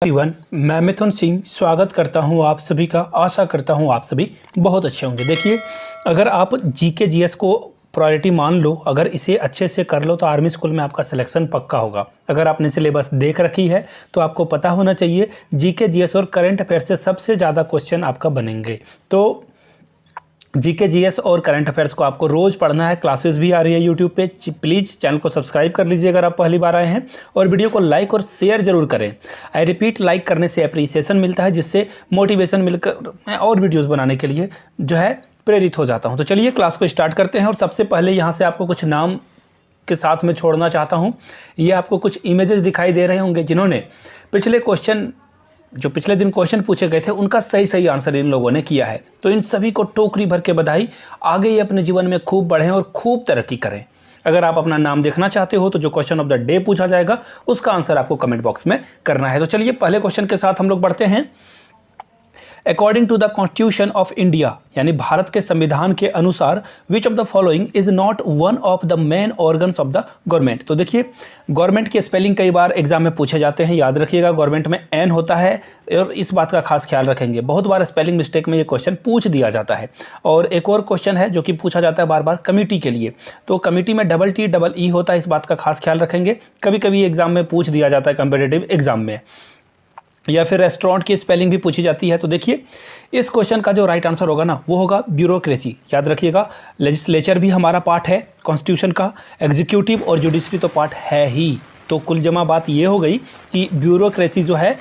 Everyone, मैं मिथुन सिंह स्वागत करता हूं आप सभी का। आशा करता हूं आप सभी बहुत अच्छे होंगे। देखिए, अगर आप जीके जीएस को प्रायोरिटी मान लो, अगर इसे अच्छे से कर लो तो आर्मी स्कूल में आपका सिलेक्शन पक्का होगा। अगर आपने सिलेबस देख रखी है तो आपको पता होना चाहिए जीके जीएस और करंट अफेयर से सबसे ज़्यादा क्वेश्चन आपका बनेंगे। तो जीके जीएस और करंट अफेयर्स को आपको रोज़ पढ़ना है। क्लासेस भी आ रही है यूट्यूब पे। प्लीज़ चैनल को सब्सक्राइब कर लीजिए अगर आप पहली बार आए हैं, और वीडियो को लाइक और शेयर जरूर करें। आई रिपीट, लाइक करने से अप्रिसिएशन मिलता है, जिससे मोटिवेशन मिलकर मैं और वीडियोज़ बनाने के लिए जो है प्रेरित हो जाता हूँ। तो चलिए क्लास को स्टार्ट करते हैं। और सबसे पहले यहाँ से आपको कुछ नाम के साथ में छोड़ना चाहता हूँ। ये आपको कुछ इमेजेस दिखाई दे रहे होंगे जिन्होंने पिछले दिन क्वेश्चन पूछे गए थे उनका सही आंसर इन लोगों ने किया है। तो इन सभी को टोकरी भर के बधाई। आगे ये अपने जीवन में खूब बढ़ें और खूब तरक्की करें। अगर आप अपना नाम देखना चाहते हो तो जो क्वेश्चन ऑफ द डे पूछा जाएगा उसका आंसर आपको कमेंट बॉक्स में करना है। तो चलिए पहले क्वेश्चन के साथ हम लोग बढ़ते हैं। According to the constitution of India, यानी भारत के संविधान के अनुसार, which of the following is not one of the main organs of the government. तो देखिए, गवर्नमेंट के स्पेलिंग कई बार एग्जाम में पूछे जाते हैं, याद रखिएगा। गवर्नमेंट में एन होता है और इस बात का खास ख्याल रखेंगे। बहुत बार स्पेलिंग मिस्टेक में ये क्वेश्चन पूछ दिया जाता है। और एक और क्वेश्चन है जो कि पूछा जाता है बार बार, कमिटी के लिए। तो कमिटी में डबल टी डबल ई होता है, इस बात का खास ख्याल रखेंगे। कभी कभी एग्जाम में पूछ दिया जाता है कम्पिटेटिव एग्जाम में। या फिर रेस्टोरेंट की स्पेलिंग भी पूछी जाती है। तो देखिए, इस क्वेश्चन का जो राइट आंसर होगा ना, वो होगा ब्यूरोक्रेसी। याद रखिएगा, लेजिस्लेचर भी हमारा पार्ट है कॉन्स्टिट्यूशन का, एग्जीक्यूटिव और जुडिशरी तो पार्ट है ही। तो कुल जमा बात ये हो गई कि ब्यूरोक्रेसी जो है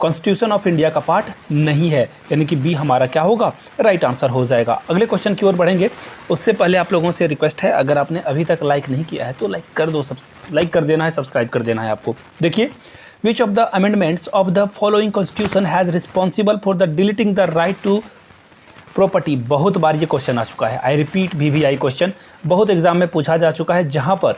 कॉन्स्टिट्यूशन ऑफ इंडिया का पार्ट नहीं है, यानी कि बी हमारा क्या होगा, राइट आंसर हो जाएगा। अगले क्वेश्चन की ओर बढ़ेंगे। उससे पहले आप लोगों से रिक्वेस्ट है, अगर आपने अभी तक लाइक नहीं किया है तो लाइक कर दो, लाइक कर देना है, सब्सक्राइब कर देना है आपको। देखिए, Which of the amendments of the following constitution has responsible for the deleting the right to property? बहुत बार ये क्वेश्चन आ चुका है। आई रिपीट, VVI क्वेश्चन बहुत एग्जाम में पूछा जा चुका है, जहां पर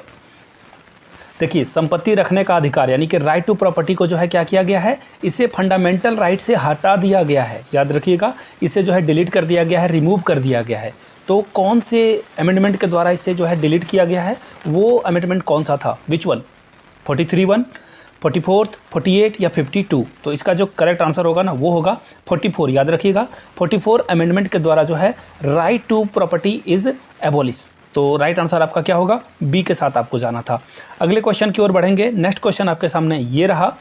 देखिए संपत्ति रखने का अधिकार यानी कि राइट टू प्रॉपर्टी को जो है क्या किया गया है, इसे फंडामेंटल राइट से हटा दिया गया है। याद रखिएगा, इसे जो है डिलीट कर दिया गया है, रिमूव कर दिया गया है। तो कौन से अमेंडमेंट के द्वारा इसे जो है डिलीट किया गया है, वो अमेंडमेंट कौन सा था? Which one? 43(1), 44, 48 या 52? तो इसका जो करेक्ट आंसर होगा ना, वो होगा 44। याद रखिएगा, 44 अमेंडमेंट के द्वारा जो है right to property is abolish. तो राइट आंसर आपका क्या होगा, बी के साथ आपको जाना था। अगले क्वेश्चन की ओर बढ़ेंगे। नेक्स्ट क्वेश्चन आपके सामने ये रहा,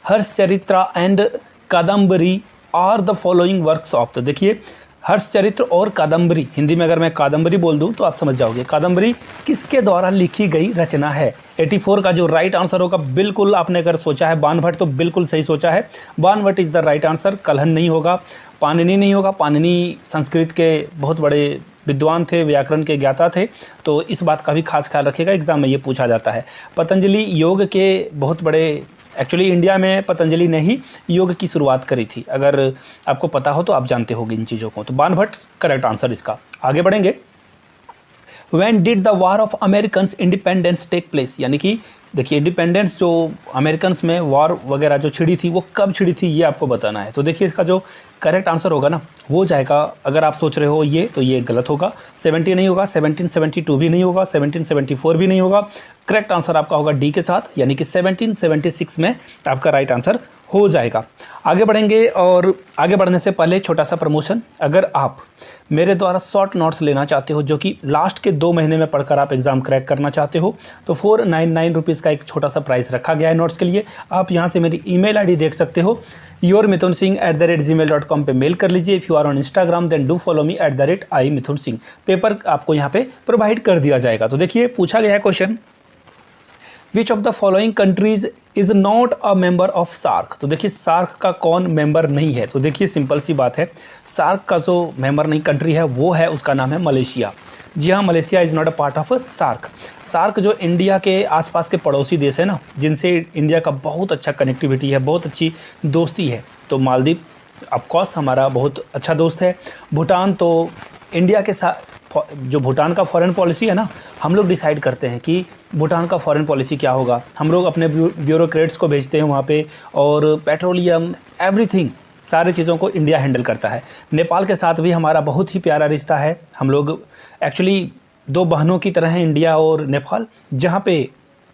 Harshacharita and Kadambari are the following works of. तो देखिए, हर्षचरित्र और कादम्बरी, हिंदी में अगर मैं कादम्बरी बोल दूं तो आप समझ जाओगे कादम्बरी किसके द्वारा लिखी गई रचना है। 84 का जो राइट आंसर होगा, बिल्कुल आपने अगर सोचा है बाणभट्ट तो बिल्कुल सही सोचा है। Banabhatta is the right answer. Kalhana नहीं होगा, पाणिनि नहीं होगा। पाणिनि संस्कृत के बहुत बड़े विद्वान थे, व्याकरण के ज्ञाता थे। तो इस बात का भी खास ख्याल रखिएगा, एग्जाम में ये पूछा जाता है। पतंजलि योग के बहुत बड़े, एक्चुअली इंडिया में पतंजलि ने ही योग की शुरुआत करी थी। अगर आपको पता हो तो आप जानते होंगे इन चीज़ों को। तो बाणभट्ट करेक्ट आंसर इसका। आगे बढ़ेंगे। When did the war of Americans independence take place? यानी कि देखिए, इंडिपेंडेंस जो अमेरिकन्स में वॉर वगैरह जो छिड़ी थी, वो कब छिड़ी थी, ये आपको बताना है। तो देखिए, इसका जो करेक्ट आंसर होगा ना, वो जाएगा, अगर आप सोच रहे हो ये, तो ये गलत होगा। 70 नहीं होगा, 1772 भी नहीं होगा, 1774 भी नहीं होगा। करेक्ट आंसर आपका होगा डी के साथ, यानी कि 1776 में आपका राइट आंसर हो जाएगा। आगे बढ़ेंगे, और आगे बढ़ने से पहले छोटा सा प्रमोशन। अगर आप मेरे द्वारा शॉर्ट नोट्स लेना चाहते हो, जो कि लास्ट के 2 महीने में पढ़कर आप एग्ज़ाम क्रैक करना चाहते हो, तो 499 रुपीज़ का एक छोटा सा प्राइस रखा गया है नोट्स के लिए। आप यहाँ से मेरी ईमेल आईडी देख सकते हो, yourmithunsingh@gmail.com पे मेल कर लीजिए। If you are on Instagram then do follow me @imithunsingh। Paper आपको यहाँ पे प्रोवाइड कर दिया जाएगा। तो देखिए, पूछा गया है question, which of the following countries is not a member of SAARC. तो देखिए, सार्क का कौन मेंबर नहीं है? तो देखिए, सिंपल सी बात है, सार्क का जो मेंबर नहीं कंट्री है वो है, उसका नाम है मलेशिया। जी हाँ, Malaysia is not a part of SAARC. SAARC जो इंडिया के आसपास के पड़ोसी देश है ना, जिनसे इंडिया का बहुत अच्छा कनेक्टिविटी है, बहुत अच्छी दोस्ती है। तो मालदीव ऑफकोर्स हमारा बहुत अच्छा दोस्त है। भूटान तो इंडिया के साथ, जो भूटान का फॉरेन पॉलिसी है ना, हम लोग डिसाइड करते हैं कि भूटान का फॉरेन पॉलिसी क्या होगा। हम लोग अपने ब्यूरोक्रेट्स को भेजते हैं वहाँ पे, और पेट्रोलियम एवरीथिंग सारी चीज़ों को इंडिया हैंडल करता है। नेपाल के साथ भी हमारा बहुत ही प्यारा रिश्ता है। हम लोग एक्चुअली 2 बहनों की तरह हैं, इंडिया और नेपाल, जहाँ पे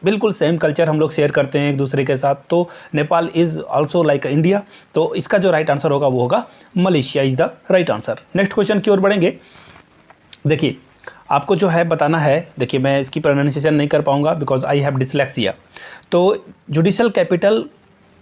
बिल्कुल सेम कल्चर हम लोग शेयर करते हैं एक दूसरे के साथ। तो Nepal is also like India. तो इसका जो राइट आंसर होगा वो होगा Malaysia is the right answer. Next question की ओर बढ़ेंगे। देखिए आपको जो है बताना है, देखिए मैं इसकी प्रोनाउंसिएशन नहीं कर पाऊंगा बिकॉज आई हैव डिसलेक्सिया। तो जुडिशल कैपिटल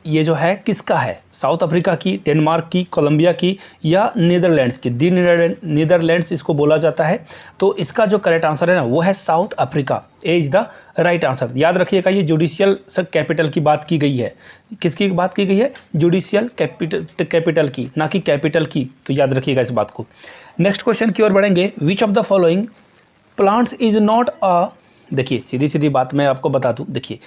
ये जो है किसका है? साउथ अफ्रीका की, डेनमार्क की, कोलंबिया की या नीदरलैंड्स की? दी नीदरलैंड्स इसको बोला जाता है। तो इसका जो करेक्ट आंसर है ना वो है south Africa. A is the right answer. याद रखिएगा ये जुडिशियल कैपिटल की बात की गई है। किसकी बात की गई है? जुडिशियल कैपिटल की, ना कि कैपिटल की। तो याद रखिएगा इस बात को। नेक्स्ट क्वेश्चन की ओर बढ़ेंगे। विच of the following plants is not अ, देखिए सीधी सीधी बात मैं आपको बता दूं, देखिए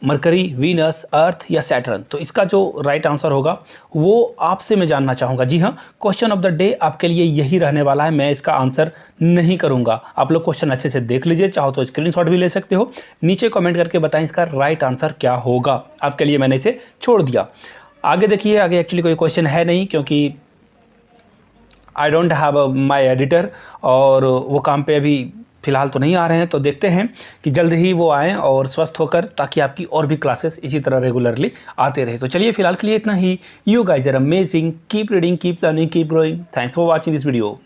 मरकरी, वीनस, अर्थ या सैटर्न। तो इसका जो राइट आंसर होगा वो आपसे मैं जानना चाहूँगा। जी हाँ, क्वेश्चन ऑफ द डे आपके लिए यही रहने वाला है। मैं इसका आंसर नहीं करूँगा। आप लोग क्वेश्चन अच्छे से देख लीजिए, चाहो तो स्क्रीनशॉट भी ले सकते हो। नीचे कमेंट करके बताएं इसका राइट आंसर क्या होगा। आपके लिए मैंने इसे छोड़ दिया। आगे देखिए, आगे एक्चुअली कोई क्वेश्चन है नहीं क्योंकि I don't have my editor और वो काम पे अभी फ़िलहाल तो नहीं आ रहे हैं। तो देखते हैं कि जल्द ही वो आएँ और स्वस्थ होकर, ताकि आपकी और भी क्लासेस इसी तरह रेगुलरली आते रहे। तो चलिए फ़िलहाल के लिए इतना ही। You guys are amazing, keep reading, keep learning, keep growing. Thanks for watching this video.